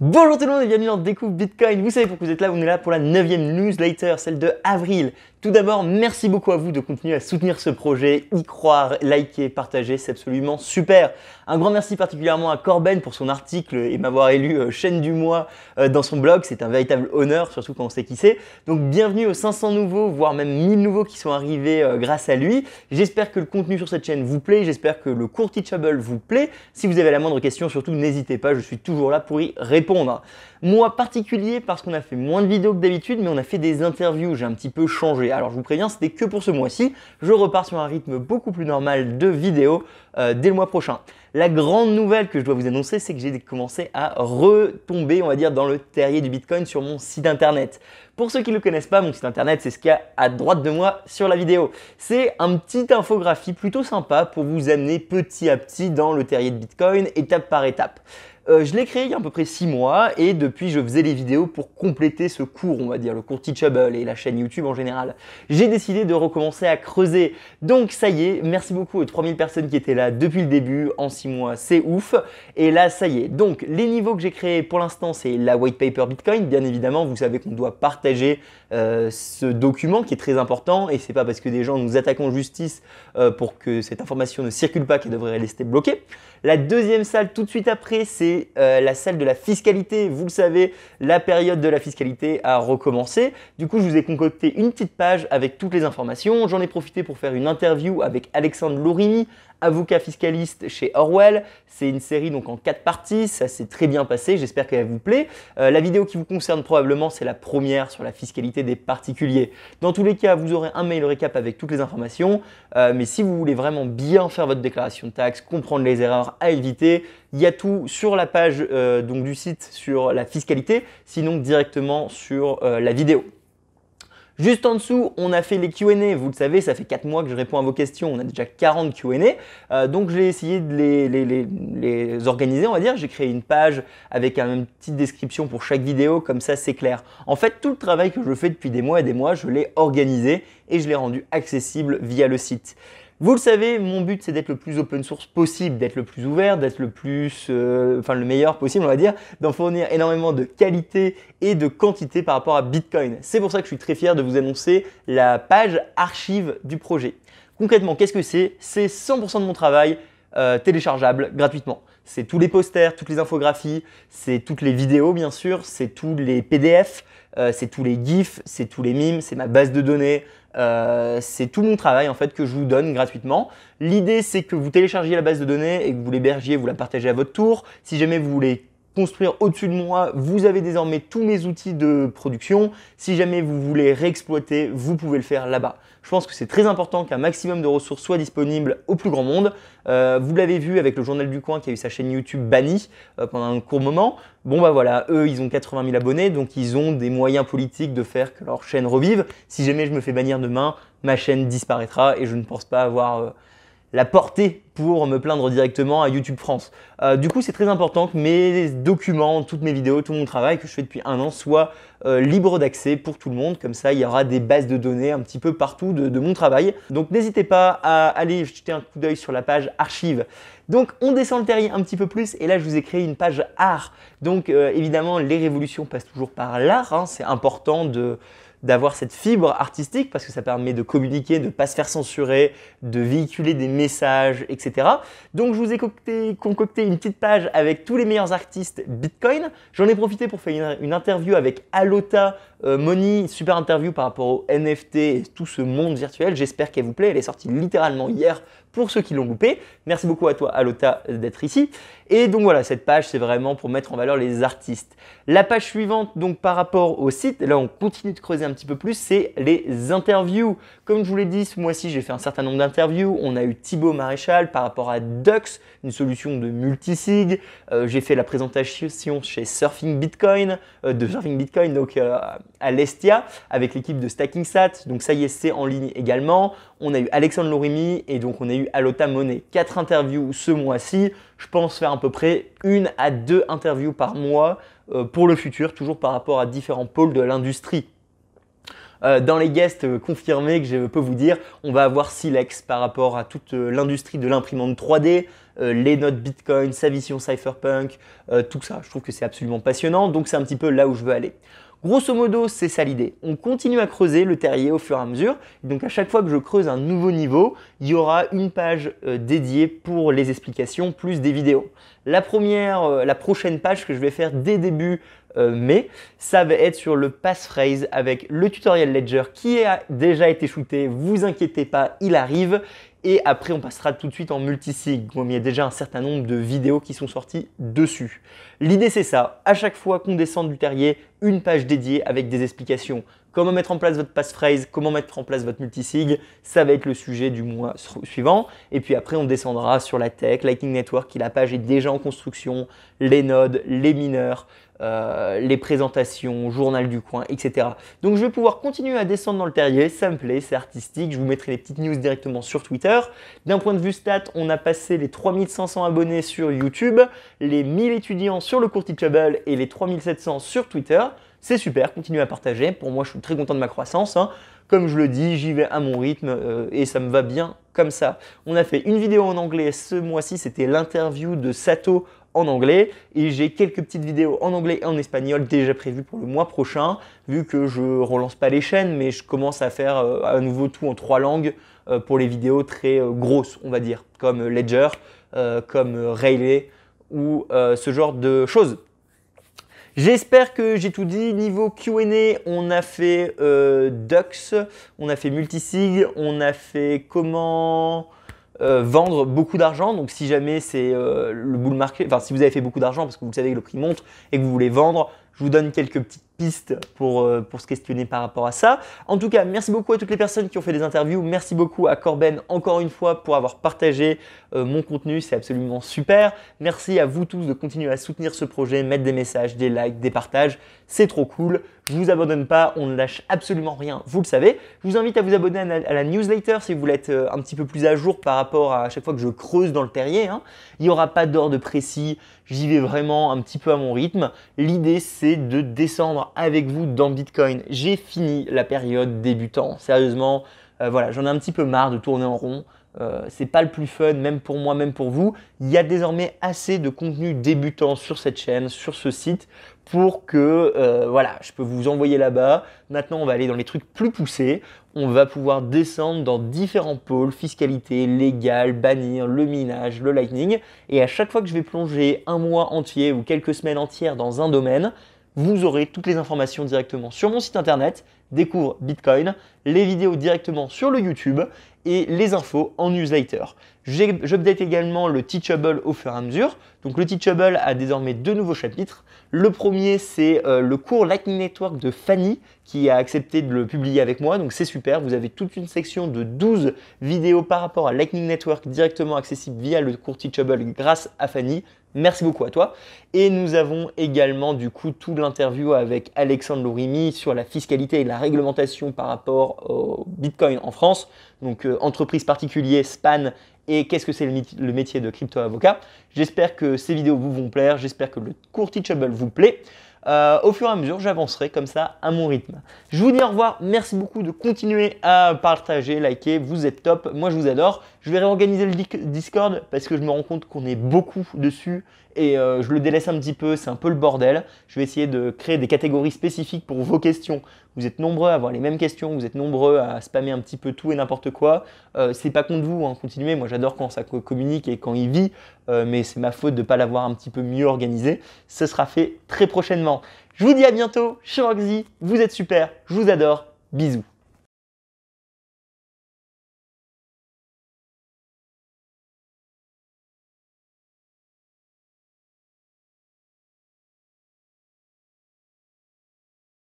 Bonjour tout le monde et bienvenue dans Découvre Bitcoin. Vous savez pourquoi vous êtes là, on est là pour la 9e newsletter, celle de avril. Tout d'abord, merci beaucoup à vous de continuer à soutenir ce projet, y croire, liker, partager, c'est absolument super. Un grand merci particulièrement à Corben pour son article et m'avoir élu chaîne du mois dans son blog. C'est un véritable honneur, surtout quand on sait qui c'est. Donc bienvenue aux 500 nouveaux, voire même 1000 nouveaux qui sont arrivés grâce à lui. J'espère que le contenu sur cette chaîne vous plaît, j'espère que le cours Teachable vous plaît. Si vous avez la moindre question, surtout n'hésitez pas, je suis toujours là pour y répondre. Moi particulier parce qu'on a fait moins de vidéos que d'habitude, mais on a fait des interviews, j'ai un petit peu changé. Alors je vous préviens, c'était que pour ce mois-ci. Je repars sur un rythme beaucoup plus normal de vidéos dès le mois prochain. La grande nouvelle que je dois vous annoncer, c'est que j'ai commencé à retomber, on va dire, dans le terrier du Bitcoin sur mon site internet. Pour ceux qui ne le connaissent pas, mon site internet, c'est ce qu'il y a à droite de moi sur la vidéo. C'est un petit infographie plutôt sympa pour vous amener petit à petit dans le terrier de Bitcoin, étape par étape. Je l'ai créé il y a à peu près 6 mois et depuis je faisais les vidéos pour compléter ce cours, on va dire, le cours Teachable et la chaîne YouTube en général. J'ai décidé de recommencer à creuser. Donc ça y est, merci beaucoup aux 3000 personnes qui étaient là depuis le début, en 6 mois, c'est ouf. Et là, ça y est. Donc les niveaux que j'ai créés pour l'instant, c'est la white paper Bitcoin. Bien évidemment, vous savez qu'on doit partager ce document qui est très important et c'est pas parce que des gens nous attaquent en justice pour que cette information ne circule pas qu'elle devrait rester bloquée. La deuxième salle tout de suite après, c'est la salle de la fiscalité. Vous le savez, la période de la fiscalité a recommencé. Du coup, je vous ai concocté une petite page avec toutes les informations. J'en ai profité pour faire une interview avec Alexandre Lorini, avocat fiscaliste chez Orwell. C'est une série donc en 4 parties, ça s'est très bien passé, j'espère qu'elle vous plaît. La vidéo qui vous concerne probablement, c'est la première sur la fiscalité des particuliers. Dans tous les cas, vous aurez un mail récap avec toutes les informations, mais si vous voulez vraiment bien faire votre déclaration de taxes, comprendre les erreurs à éviter, il y a tout sur la page donc du site sur la fiscalité, sinon directement sur la vidéo. Juste en dessous, on a fait les Q&A. Vous le savez, ça fait 4 mois que je réponds à vos questions. On a déjà 40 Q&A. Donc, j'ai essayé de les organiser, on va dire. J'ai créé une page avec une petite description pour chaque vidéo. Comme ça, c'est clair. En fait, tout le travail que je fais depuis des mois et des mois, je l'ai organisé et je l'ai rendu accessible via le site. Vous le savez, mon but c'est d'être le plus open source possible, d'être le plus ouvert, d'être le plus, le meilleur possible on va dire, d'en fournir énormément de qualité et de quantité par rapport à Bitcoin. C'est pour ça que je suis très fier de vous annoncer la page archive du projet. Concrètement, qu'est-ce que c'est? C'est 100% de mon travail téléchargeable gratuitement. C'est tous les posters, toutes les infographies, c'est toutes les vidéos bien sûr, c'est tous les PDF, c'est tous les GIFs, c'est tous les mimes, c'est ma base de données, c'est tout mon travail en fait que je vous donne gratuitement. L'idée c'est que vous téléchargiez la base de données et que vous l'hébergiez, vous la partagez à votre tour. Si jamais vous voulez construire au-dessus de moi, vous avez désormais tous mes outils de production. Si jamais vous voulez réexploiter, vous pouvez le faire là-bas. Je pense que c'est très important qu'un maximum de ressources soient disponibles au plus grand monde. Vous l'avez vu avec le Journal du Coin qui a eu sa chaîne YouTube bannie pendant un court moment. Bon bah voilà, eux ils ont 80 000 abonnés, donc ils ont des moyens politiques de faire que leur chaîne revive. Si jamais je me fais bannir demain, ma chaîne disparaîtra et je ne pense pas avoir la portée pour me plaindre directement à YouTube France. Du coup, c'est très important que mes documents, toutes mes vidéos, tout mon travail que je fais depuis 1 an soient libres d'accès pour tout le monde. Comme ça, il y aura des bases de données un petit peu partout de mon travail. Donc, n'hésitez pas à aller jeter un coup d'œil sur la page archive. Donc, on descend le terrier un petit peu plus et là, je vous ai créé une page art. Donc, évidemment, les révolutions passent toujours par l'art. Hein. C'est important d'avoir cette fibre artistique parce que ça permet de communiquer, de ne pas se faire censurer, de véhiculer des messages, etc. Donc je vous ai concocté une petite page avec tous les meilleurs artistes Bitcoin. J'en ai profité pour faire une interview avec Alota Money, super interview par rapport au NFT et tout ce monde virtuel. J'espère qu'elle vous plaît, elle est sortie littéralement hier pour ceux qui l'ont loupé. Merci beaucoup à toi Alota d'être ici. Et donc voilà, cette page c'est vraiment pour mettre en valeur les artistes. La page suivante donc par rapport au site, là on continue de creuser un petit peu plus, c'est les interviews. Comme je vous l'ai dit, ce mois-ci j'ai fait un certain nombre d'interviews. On a eu Thibaut Maréchal par rapport à Dux, une solution de multisig. J'ai fait la présentation chez Surfing Bitcoin, donc à l'Estia avec l'équipe de StackingSat. Donc ça y est, c'est en ligne également. On a eu Alexandre Lorini et donc on a eu Alota Money. 4 interviews ce mois-ci. Je pense faire à peu près 1 à 2 interviews par mois pour le futur, toujours par rapport à différents pôles de l'industrie. Dans les guests confirmés que je peux vous dire, on va avoir Silex par rapport à toute l'industrie de l'imprimante 3D, les notes Bitcoin, sa vision cypherpunk, tout ça. Je trouve que c'est absolument passionnant, donc c'est un petit peu là où je veux aller. Grosso modo, c'est ça l'idée. On continue à creuser le terrier au fur et à mesure. Donc à chaque fois que je creuse un nouveau niveau, il y aura une page dédiée pour les explications plus des vidéos. La prochaine page que je vais faire dès début mai, ça va être sur le passphrase avec le tutoriel Ledger qui a déjà été shooté. Vous inquiétez pas, il arrive. Et après, on passera tout de suite en multisig. Bon, il y a déjà un certain nombre de vidéos qui sont sorties dessus. L'idée, c'est ça. À chaque fois qu'on descend du terrier, une page dédiée avec des explications. Comment mettre en place votre passphrase, comment mettre en place votre multisig, ça va être le sujet du mois suivant. Et puis après, on descendra sur la tech, Lightning Network, qui la page est déjà en construction, les nodes, les mineurs, les présentations, journal du coin, etc. Donc je vais pouvoir continuer à descendre dans le terrier, ça me plaît, c'est artistique, je vous mettrai les petites news directement sur Twitter. D'un point de vue stats, on a passé les 3500 abonnés sur YouTube, les 1000 étudiants sur le cours Teachable et les 3700 sur Twitter. C'est super, continuez à partager, pour moi je suis très content de ma croissance. Comme je le dis, j'y vais à mon rythme et ça me va bien comme ça. On a fait une vidéo en anglais ce mois-ci, c'était l'interview de Sato en anglais et j'ai quelques petites vidéos en anglais et en espagnol déjà prévues pour le mois prochain vu que je relance pas les chaînes mais je commence à faire à nouveau tout en 3 langues pour les vidéos très grosses on va dire comme Ledger, comme Rayleigh ou ce genre de choses. J'espère que j'ai tout dit. Niveau Q&A, on a fait Dux, on a fait multisig, on a fait comment vendre beaucoup d'argent. Donc si jamais c'est le bull market, enfin si vous avez fait beaucoup d'argent parce que vous savez que le prix monte et que vous voulez vendre, je vous donne quelques petites pistes pour se questionner par rapport à ça. En tout cas, merci beaucoup à toutes les personnes qui ont fait des interviews. Merci beaucoup à Corben encore une fois pour avoir partagé mon contenu. C'est absolument super. Merci à vous tous de continuer à soutenir ce projet, mettre des messages, des likes, des partages. C'est trop cool. Je ne vous abandonne pas, on ne lâche absolument rien, vous le savez. Je vous invite à vous abonner à la newsletter si vous voulez être un petit peu plus à jour par rapport à chaque fois que je creuse dans le terrier. Il n'y aura pas d'ordre précis, j'y vais vraiment un petit peu à mon rythme. L'idée, c'est de descendre avec vous dans Bitcoin. J'ai fini la période débutant, sérieusement, voilà, j'en ai un petit peu marre de tourner en rond. C'est pas le plus fun, même pour moi, même pour vous. Il y a désormais assez de contenu débutant sur cette chaîne, sur ce site, pour que voilà, je peux vous envoyer là-bas. Maintenant, on va aller dans les trucs plus poussés. On va pouvoir descendre dans différents pôles, fiscalité, légal, bannir, le minage, le lightning. Et à chaque fois que je vais plonger un mois entier ou quelques semaines entières dans un domaine, vous aurez toutes les informations directement sur mon site internet, Découvre Bitcoin, les vidéos directement sur le YouTube et les infos en newsletter. J'update également le Teachable au fur et à mesure. Donc le Teachable a désormais 2 nouveaux chapitres. Le premier, c'est le cours Lightning Network de Fanny qui a accepté de le publier avec moi. Donc c'est super, vous avez toute une section de 12 vidéos par rapport à Lightning Network directement accessible via le cours Teachable grâce à Fanny. Merci beaucoup à toi. Et nous avons également du coup tout l'interview avec Alexandre Lourimi sur la fiscalité et la réglementation par rapport au Bitcoin en France. Donc entreprise particulier, SPAN et qu'est-ce que c'est le métier de crypto-avocat. J'espère que ces vidéos vous vont plaire, j'espère que le cours Teachable vous plaît. Au fur et à mesure, j'avancerai comme ça à mon rythme. Je vous dis au revoir, merci beaucoup de continuer à partager, liker, vous êtes top, moi je vous adore. Je vais réorganiser le Discord parce que je me rends compte qu'on est beaucoup dessus et je le délaisse un petit peu, c'est un peu le bordel. Je vais essayer de créer des catégories spécifiques pour vos questions. Vous êtes nombreux à avoir les mêmes questions, vous êtes nombreux à spammer un petit peu tout et n'importe quoi. C'est pas contre vous, continuez, moi j'adore quand ça communique et quand il vit, mais c'est ma faute de ne pas l'avoir un petit peu mieux organisé. Ce sera fait très prochainement. Je vous dis à bientôt, je suis Roxy, vous êtes super, je vous adore, bisous.